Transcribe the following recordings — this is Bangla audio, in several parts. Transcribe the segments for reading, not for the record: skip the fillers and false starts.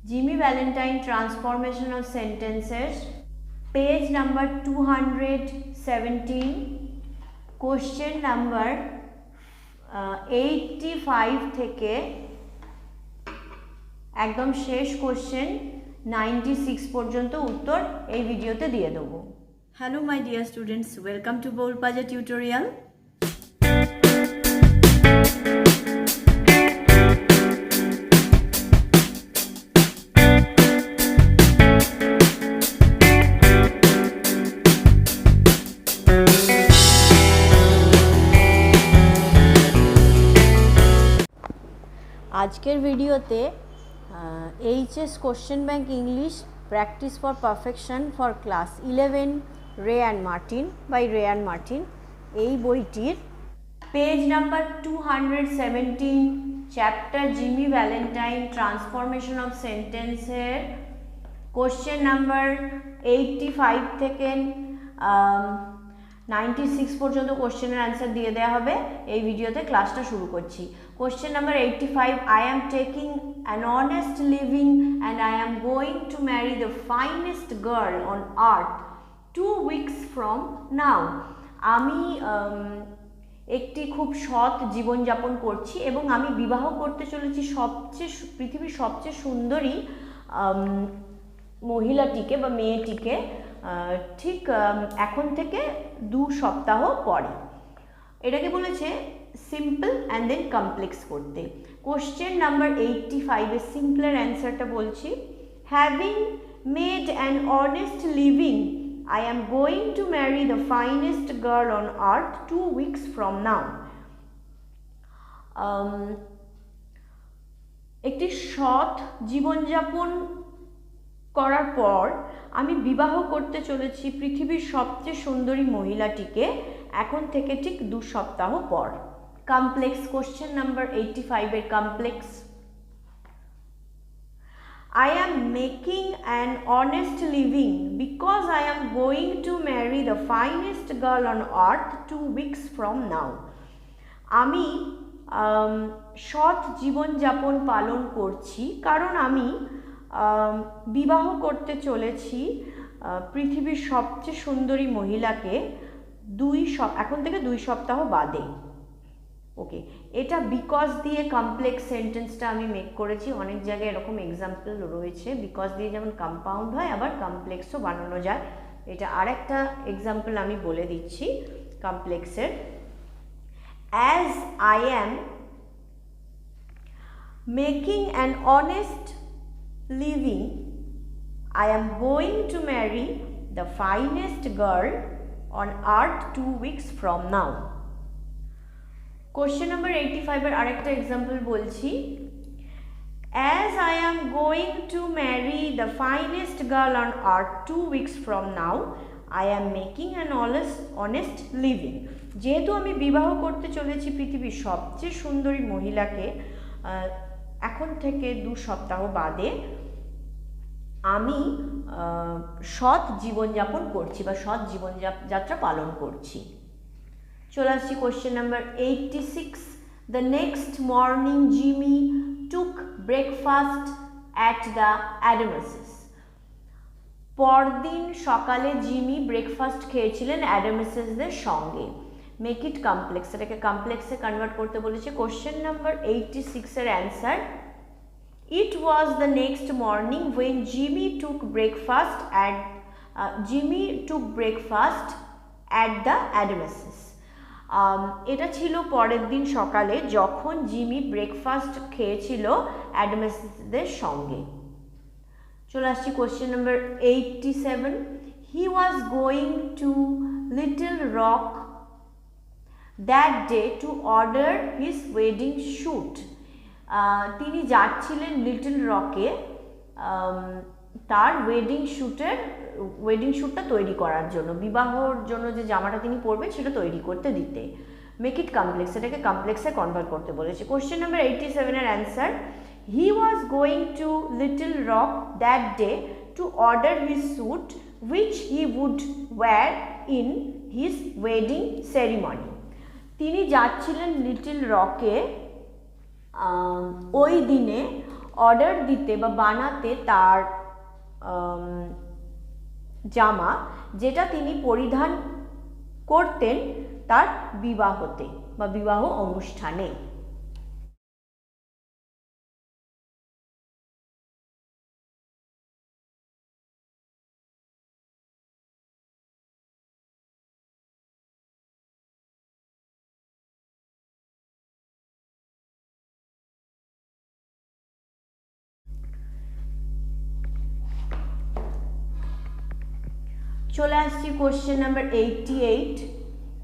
Jimmy Valentine transformation of sentences, page number 217, question number 85 থেকে একদম শেষ কোশ্চেন 96 পর্যন্ত উত্তর এই ভিডিওতে দিয়ে দেবো। Hello my dear students, welcome to বোল পাজা টিউটোরিয়াল। আজকের ভিডিওতে HS question bank English practice for perfection for class 11 Wren and Martin by Wren and Martin এই বইটির page number 217 chapter Jimmy Valentine transformation of সেন্টেন্সের কোশ্চেন নাম্বার 85 থেকে 96 পর্যন্ত কোশ্চেনের অ্যান্সার দিয়ে দেওয়া হবে। এই ভিডিওতে ক্লাসটা শুরু করছি। Question number 85, I am taking an honest living and I am going to marry the finest girl on earth 2 weeks from now. আমি একটি খুব সৎ জীবনযাপন করছি এবং আমি বিবাহ করতে চলেছি পৃথিবীর সবচেয়ে সুন্দরী মহিলাটিকে বা মেয়েটিকে ঠিক এখন থেকে 2 সপ্তাহ পরে। এটাকে বলেছে সিম্পল অ্যান্ড দেন কমপ্লেক্স করতে। কোশ্চেন নাম্বার 85 এর সিম্পলের অ্যান্সারটা বলছি, having made an honest living I am going to marry the finest girl on earth 2 weeks from now. একটি সৎ জীবনযাপন করার পর আমি বিবাহ করতে চলেছি পৃথিবীর সবচেয়ে সুন্দরী মহিলাটিকে এখন থেকে ঠিক 2 সপ্তাহ পর। কমপ্লেক্স কোশ্চেন নাম্বার 85 এর complex, I am making an honest living because I am going to marry the finest girl on earth 2 weeks from now. আমি সৎ জীবনযাপন পালন করছি কারণ আমি বিবাহ করতে চলেছি পৃথিবীর সবচেয়ে সুন্দরী মহিলাকে এখন থেকে 2 সপ্তাহ বাদে। ওকে, এটা বিকজ দিয়ে কমপ্লেক্স সেন্টেন্সটা আমি মেক করেছি। অনেক জায়গায় এরকম এক্সাম্পল রয়েছে, বিকজ দিয়ে যেমন কম্পাউন্ড হয় আবার কমপ্লেক্সও বানানো যায়। এটা আরেকটা এক্সাম্পল আমি বলে দিচ্ছি কমপ্লেক্সের। As I am making an honest living, I am going to marry the finest girl on earth 2 weeks from now. Question number 85 এর আরেকটা এক্সাম্পল বলছি, as I am going to marry the finest girl on earth 2 weeks from now, I am making an honest living. যেহেতু আমি বিবাহ করতে চলেছি পৃথিবীর সবচেয়ে সুন্দরী মহিলাকে এখন থেকে 2 সপ্তাহ বাদে, আমি সৎ জীবনযাপন করছি বা সৎ জীবনযাত্রা পালন করছি। চলে আসছি question number 86, the next morning Jimmy took breakfast at the Adamses. পরদিন সকালে জিমি ব্রেকফাস্ট খেয়েছিলেন অ্যাডামেসেসদের সঙ্গে। মেক ইট কমপ্লেক্স, এটাকে কমপ্লেক্সে কনভার্ট করতে বলেছে। কোশ্চেন নাম্বার 86 এর answer, it was the next morning when Jimmy took breakfast at the Adamses. এটা ছিল পরের দিন সকালে যখন জিমি ব্রেকফাস্ট খেয়েছিল অ্যাডামেসদের সঙ্গে। চলে আসছি question number 87, he was going to Little Rock that day to order his wedding shoot. তিনি যাচ্ছিলেন লিটল রকে তার ওয়েডিং শ্যুটটা তৈরি করার জন্য, বিবাহর জন্য যে জামাটা তিনি পরবেন সেটা তৈরি করতে দিতে। মেক ইট কমপ্লেক্স, এটাকে কমপ্লেক্সে কনভার্ট করতে বলেছে। কোশ্চেন নাম্বার 87 এর answer, he was going to Little Rock that day to order his suit which he would wear in his wedding ceremony. তিনি যাচ্ছিলেন লিটল রকে ওই দিনে অর্ডার দিতে বা বানাতে তার জামা, যেটা তিনি পরিধান করতেন তার বিবাহতে বা বিবাহ অনুষ্ঠানে। চলে আসছি question number 88।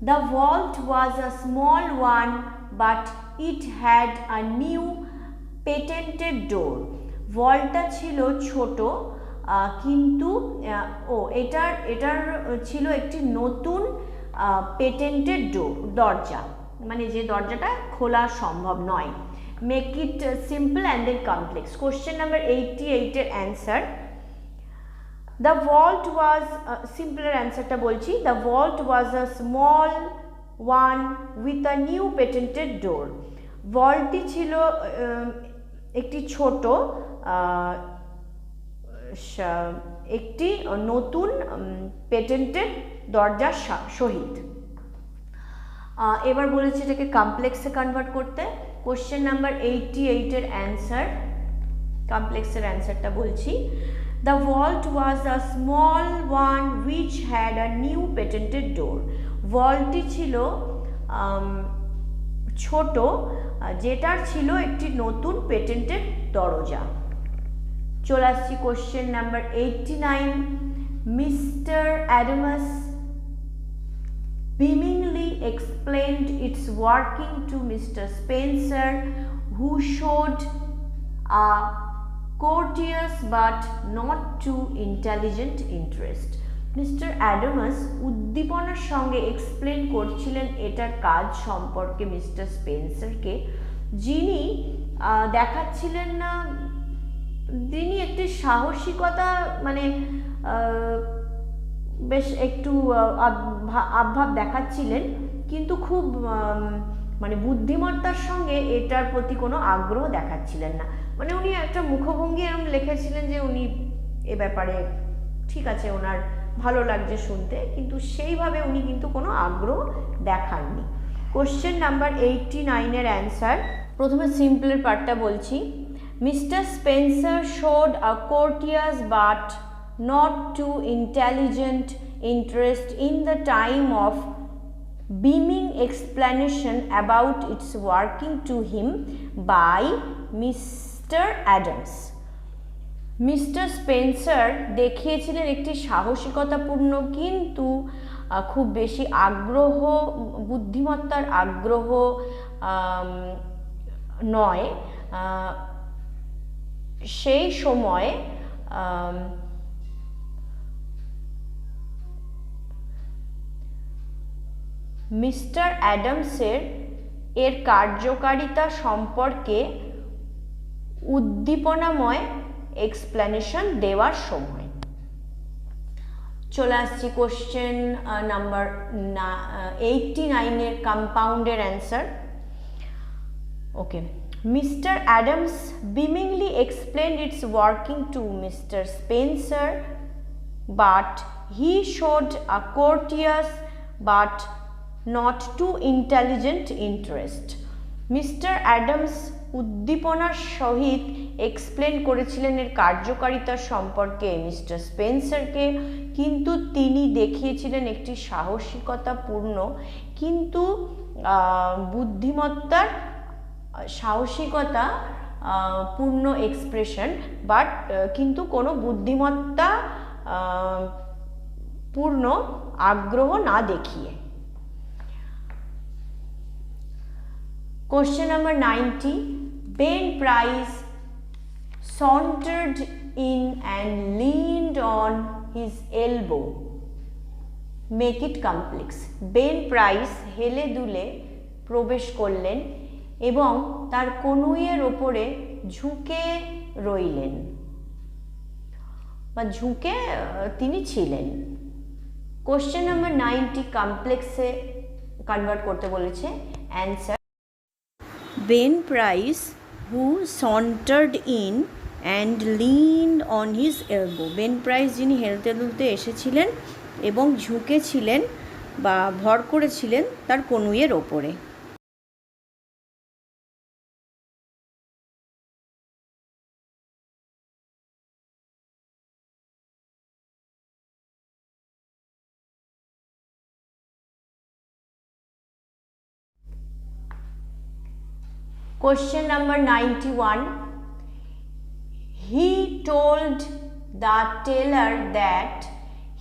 The vault was a small one but it had a new patented door. ভল্টটা ছিল ছোট কিন্তু এটার ছিল একটি নতুন পেটেন্টেড দরজা, মানে যে দরজাটা খোলা সম্ভব নয়। Make it simple and then complex. Question number 88 এর answer, The vault was simpler answer bolchi, the vault was a small one with a new patented door. vault chilo ekti choto ekti notun patented dorjar shohit। এবার বলেছে এটাকে কমপ্লেক্সে কনভার্ট করতে। কোশ্চেন নাম্বার 88 এর অ্যান্সার, কমপ্লেক্সের অ্যান্সারটা বলছি। The vault was a small one which had a new patented door. vaultটি ছিল ছোট যেটার ছিল একটি নতুন পেটেন্টেড দরজা। চলে আসছি question number 89। Mister Adams beamingly explained its working to Mr. Spencer, who showed a courteous but not too intelligent interest. Mister Adams উদ্দীপনার সঙ্গে এক্সপ্লেন করছিলেন এটার কাজ সম্পর্কে মিস্টার স্পেন্সারকে, যিনি দেখাচ্ছিলেন না, তিনি একটি সাহসিকতা মানে বেশ একটু আভাব দেখাচ্ছিলেন, কিন্তু খুব মানে বুদ্ধিমত্তার সঙ্গে এটার প্রতি কোনো আগ্রহ দেখাচ্ছিলেন না। মানে উনি একটা মুখভঙ্গি এরকম লিখেছিলেন যে উনি এ ব্যাপারে ঠিক আছে, ওনার ভালো লাগছে শুনতে, কিন্তু সেইভাবে উনি কিন্তু কোনো আগ্রহ দেখাননি। কোশ্চেন নাম্বার 89 এর অ্যান্সার, প্রথমে সিম্পলের পার্টটা বলছি। Mister Spencer showed a courteous but not too intelligent interest in the time of beaming explanation about its working to him by Mr. Adams. Mister Spencer দেখিয়েছিলেন একটি সাহসিকতাপূর্ণ কিন্তু খুব বেশি আগ্রহ, বুদ্ধিমত্তার আগ্রহ নয় সেই সময় মিস্টার অ্যাডামসের এর কার্যকারিতা সম্পর্কে উদ্দীপনাময় এক্সপ্লেনেশন দেওয়ার সময়। চলে আসছি কোশ্চেন নাম্বার 89 এর কম্পাউন্ডের answer. Okay, Mister Adams beamingly explained its working to Mr. Spencer, but he showed a courteous but not too intelligent interest. Mister Adams উদ্দীপনার সহিত এক্সপ্লেন করেছিলেন এর কার্যকারিতা সম্পর্কে মিস্টার স্পেন্সারকে, কিন্তু তিনি দেখিয়েছিলেন একটি সাহসিকতাপূর্ণ কিন্তু বুদ্ধিমত্তার সাহসিকতা পূর্ণ এক্সপ্রেশন, বাট কিন্তু কোনো বুদ্ধিমত্তা পূর্ণ আগ্রহ না দেখিয়ে। Question number 90. Ben Price sauntered in and leaned on his elbow. Make it complex. Ben Price হেলে দুলে প্রবেশ করলেন এবং তার কনুইয়ের ওপরে ঝুঁকে রইলেন বা ঝুঁকে তিনি ছিলেন। কোশ্চেন নাম্বার 90 কমপ্লেক্সে কনভার্ট করতে বলেছে। Answer, Ben Price who sauntered in and leaned on his elbow. Ben price যিনি হেলতে দুলতে এসেছিলেন এবং ঝুঁকেছিলেন বা ভর করেছিলেন তার কনুইয়ের ওপরে। Question number 91. He told the tailor that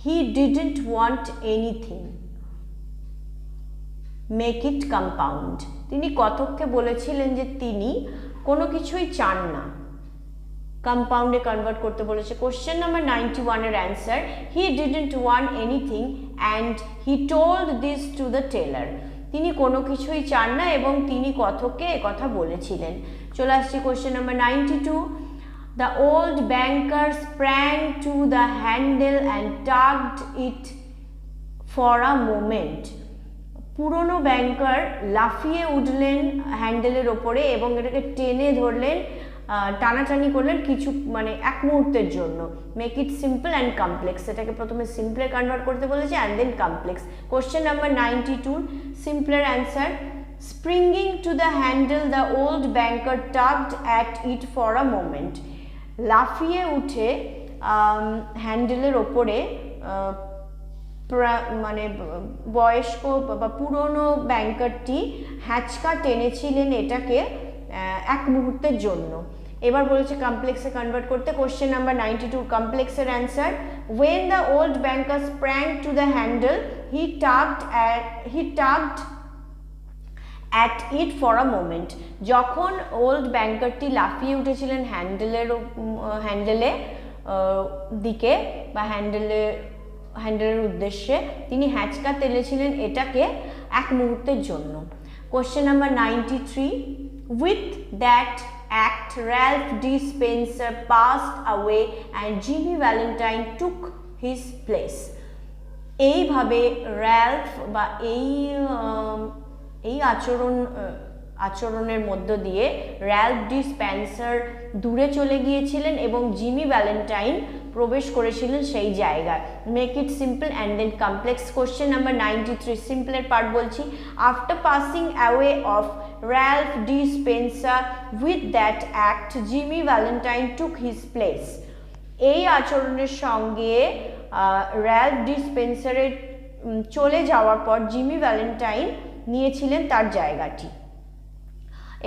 he didn't want anything. Make it compound. তিনি কথককে বলেছিলেন যে তিনি কোনো কিছুই চান না, কম্পাউন্ডে কনভার্ট করতে বলেছে। কোশ্চেন নাম্বার 91 এর answer, he didn't want anything and he told this to the teller. তিনি কোনো কিছুই চান না এবং তিনি কথককে একথা বলেছিলেন। চলে আসছি question number 92। The old banker sprang to the handle and tugged it for a moment. পুরনো ব্যাংকার লাফিয়ে উঠলেন হ্যান্ডেলের ওপরে এবং এটাকে টেনে ধরলেন, টানাটানি করলেন কিছু মানে এক মুহূর্তের জন্য। Make it simple and complex. এটাকে প্রথমে সিম্পলে কনভার্ট করতে বলেছে and then complex. Question number 92 সিম্পলের answer, springing to the handle the old banker tugged at it for a moment. লাফিয়ে উঠে হ্যান্ডেলের ওপরে মানে বয়স্ক বা পুরনো ব্যাংকারটি হ্যাঁচকা টেনেছিলেন এটাকে এক মুহূর্তের জন্য। এবার বলেছে কমপ্লেক্সে কনভার্ট করতে। কোশ্চেন নাম্বার 92 কমপ্লেক্সের answer, when the old banker sprang to the handle he tugged at it for a moment. যখন ওল্ড ব্যাংকারটি লাফিয়ে উঠেছিলেন হ্যান্ডেলে দিকে বা হ্যান্ডেলের উদ্দেশ্যে, তিনি হ্যাঁচকা টেনেছিলেন এটাকে এক মুহূর্তের জন্য। Question number 93, with that act Ralph D. Spencer passed away and Jimmy Valentine took his place. এইভাবে র্যালফ বা এই আচরণের মধ্য দিয়ে র্যালফ ডি স্পেন্সার দূরে চলে গিয়েছিলেন এবং জিমি ভ্যালেন্টাইন প্রবেশ করেছিলেন সেই জায়গায়। Make it simple and then complex. Question number 93 সিম্পলের পার্ট বলছি। After passing away of Ralph D Spencer with that act Jimmy Valentine took his place. এই আচরণের সঙ্গে র্যালফ ডি স্পেন্সারের চলে যাওয়ার পর জিমি ভ্যালেন্টাইন নিয়েছিলেন তার জায়গাটি।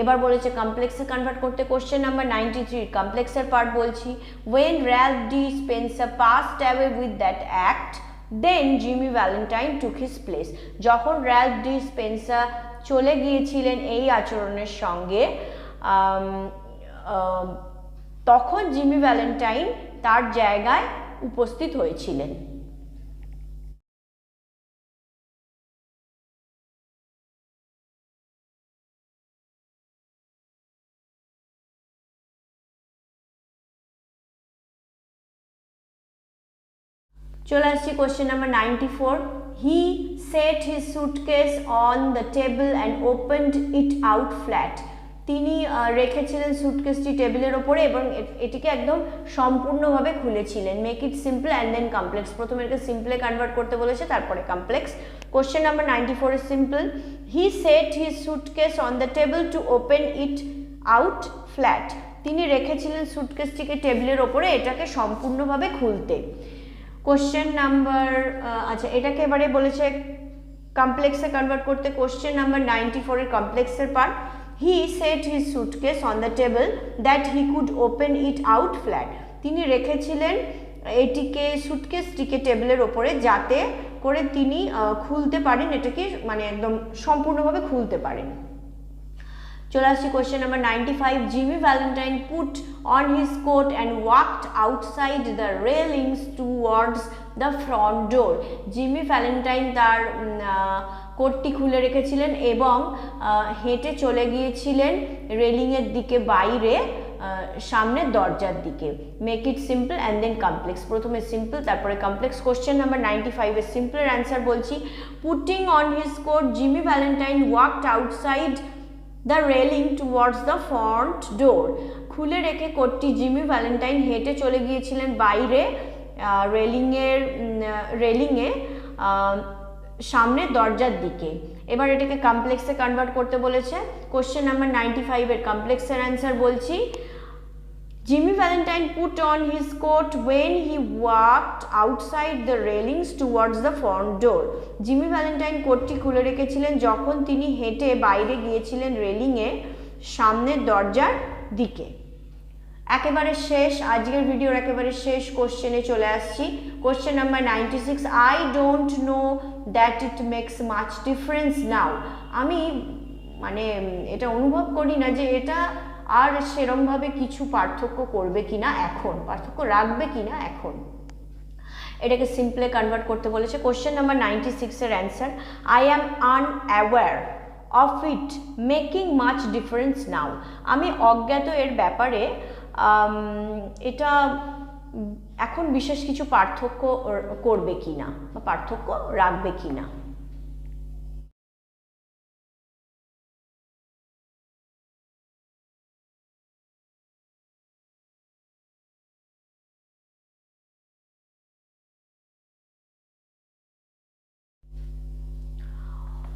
এবার বলেছে কমপ্লেক্সে কনভার্ট করতে। কোশ্চেন নাম্বার 93 কমপ্লেক্সের পার্ট বলছি। when Ralph D. Spencer passed away with that act then Jimmy Valentine took his place. যখন র্যালফ ডি স্পেন্সার চলে গিয়েছিলেন এই আচরণের সঙ্গে তখন জিমি ভ্যালেন্টাইন তার জায়গায় উপস্থিত হয়েছিলেন। চলে আসছি question number 94। He set his suitcase on the table and opened it out flat. তিনি রেখেছিলেন সুটকেসটি টেবিলের ওপরে এবং এটিকে একদম সম্পূর্ণভাবে খুলেছিলেন। Make it simple and then complex. প্রথমে এটাকে সিম্পলে কনভার্ট করতে বলেছে, তারপরে complex. Question number 94 is simple. He set his suitcase on the table to open it out flat. তিনি রেখেছিলেন সুটকেসটিকে টেবিলের ওপরে এটাকে সম্পূর্ণভাবে খুলতে। কোশ্চেন নাম্বার আচ্ছা এটাকে এবারে বলেছে কমপ্লেক্সে কনভার্ট করতে। কোশ্চেন নাম্বার 94 এর কমপ্লেক্সের part. He set his suitcase on the table that he could open it out flat. তিনি রেখেছিলেন এটিকে সুটকেসটিকে টেবিলের ওপরে যাতে করে তিনি খুলতে পারেন, এটাকে মানে একদম সম্পূর্ণভাবে খুলতে পারেন। চলে আসছি question number 95। Jimmy Valentine put on his coat and walked outside the railings towards the front door. Jimmy Valentine তার কোটটি খুলে রেখেছিলেন এবং হেঁটে চলে গিয়েছিলেন রেলিংয়ের দিকে, বাইরে সামনের দরজার দিকে। Make it simple and then complex. প্রথমে সিম্পল তারপরে কমপ্লেক্স। কোশ্চেন নাম্বার 95 এর সিম্পলের অ্যান্সার বলছি। Putting on his coat Jimmy Valentine walked outside the railing towards the front door. খুলে রেখে কোটটি জিমি ভ্যালেন্টাইন হেঁটে চলে গিয়েছিলেন বাইরে রেলিংয়ে সামনের দরজার দিকে। এবার এটাকে কমপ্লেক্সে কনভার্ট করতে বলেছে। কোশ্চেন নাম্বার 95-এর কমপ্লেক্সের অ্যান্সার বলছি। Jimmy Valentine put on his coat when he walked outside the railings towards the front door. Jimmy Valentine কোটটি খুলে রেখেছিলেন যখন তিনি হেঁটে বাইরে গিয়েছিলেন রেলিংয়ে সামনের দরজার দিকে। একেবারে শেষ, আজকের ভিডিওর একেবারে শেষ কোশ্চেনে চলে আসছি। Question number 96, I don't know that it makes much difference now. আমি মানে এটা অনুভব করি না যে এটা আর সেরমভাবে কিছু পার্থক্য করবে কিনা এখন, পার্থক্য রাখবে কিনা এখন। এটাকে সিম্পলে কনভার্ট করতে বলেছে। কোশ্চেন নাম্বার 96-এর answer, I am unaware of it making much difference now. আমি অজ্ঞাত এর ব্যাপারে এটা এখন বিশেষ কিছু পার্থক্য করবে কিনা বা পার্থক্য রাখবে কিনা।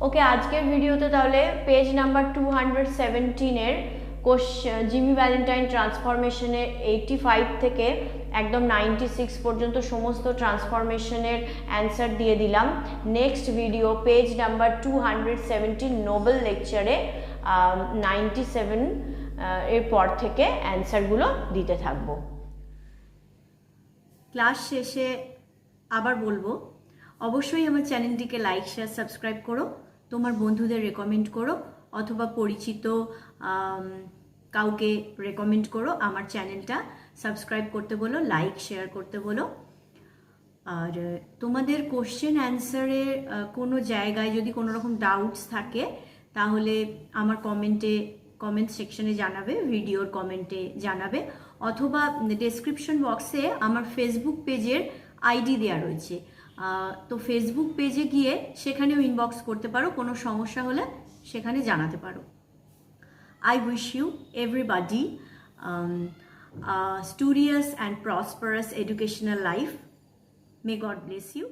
ওকে, আজকের ভিডিওতে তাহলে পেজ নাম্বার 217-এর জিমি ভ্যালেন্টাইন ট্রান্সফরমেশনের 85 থেকে একদম 96 পর্যন্ত সমস্ত ট্রান্সফরমেশনের অ্যান্সার দিয়ে দিলাম। Next video page number 217 Nobel লেকচারে 97 এর পর থেকে অ্যান্সারগুলো দিতে থাকবো। ক্লাস শেষে আবার বলবো, অবশ্যই আমার চ্যানেলটিকে লাইক, শেয়ার, সাবস্ক্রাইব করো, তোমার বন্ধুদের রেকমেন্ড করো অথবা পরিচিত কাউকে রেকমেন্ড করো, আমার চ্যানেলটা সাবস্ক্রাইব করতে বলো, লাইক শেয়ার করতে বলো। আর তোমাদের কোশ্চেন অ্যান্সারের কোনো জায়গায় যদি কোনো রকম ডাউটস থাকে তাহলে আমার কমেন্ট সেকশনে জানাবে, ভিডিওর কমেন্টে জানাবে, অথবা ডেসক্রিপশন বক্সে আমার ফেসবুক পেজের আইডি দেওয়া রয়েছে, তো ফেসবুক পেজে গিয়ে সেখানেও ইনবক্স করতে পারো, কোনো সমস্যা হলে সেখানে জানাতে পারো। I wish you everybody a studious and prosperous educational life. May God bless you.